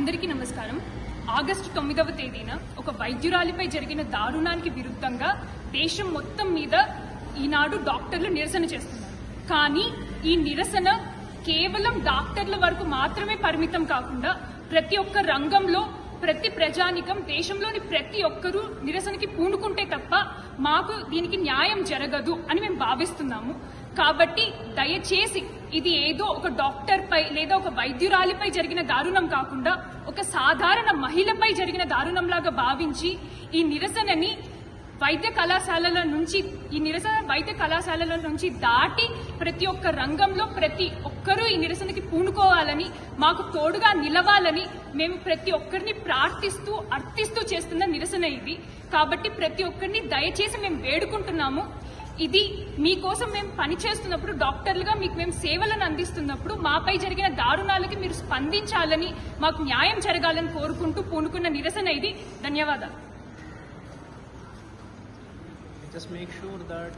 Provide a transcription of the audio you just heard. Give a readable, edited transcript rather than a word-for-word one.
అందరికీ నమస్కారం. ఆగస్టు 9వ తేదీన ఒక వైద్యురాలిపై జరిగిన దారుణానికి విరుద్ధంగా దేశం మొత్తం మీద ఈనాడు డాక్టర్లు నిరసన చేస్తున్నారు. కానీ ఈ నిరసన కేవలం డాక్టర్ల వరకు మాత్రమే పరిమితం కాకుండా ప్రతి ఒక్క రంగంలో ప్రతి ప్రజానికం దేశంలోని ప్రతి ఒక్కరూ నిరసనకి పూనుకుంటే తప్ప మాకు దీనికి న్యాయం జరగదు అని మేము భావిస్తున్నాము. కాబట్టి దయచేసి ఇది ఏదో ఒక డాక్టర్ పై లేదా ఒక వైద్యురాలిపై జరిగిన దారుణం కాకుండా ఒక సాధారణ మహిళపై జరిగిన దారుణంలాగా భావించి ఈ నిరసనని వైద్య కళాశాలల నుంచి దాటి ప్రతి ఒక్క రంగంలో ప్రతి ఒక్కరూ ఈ నిరసనకి పూనుకోవాలని, మాకు తోడుగా నిలవాలని మేము ప్రతి ఒక్కరిని ప్రార్థిస్తూ అర్థిస్తూ చేస్తున్న నిరసన ఇది. కాబట్టి ప్రతి ఒక్కరిని దయచేసి మేము వేడుకుంటున్నాము. ఇది మీకోసం మేము పనిచేస్తున్నప్పుడు, డాక్టర్లుగా మీకు మేము సేవలను అందిస్తున్నప్పుడు మాపై జరిగిన దారుణాలకి మీరు స్పందించాలని, మాకు న్యాయం జరగాలని కోరుకుంటూ పూనుకున్న నిరసన ఇది. ధన్యవాదాలు. Just make sure that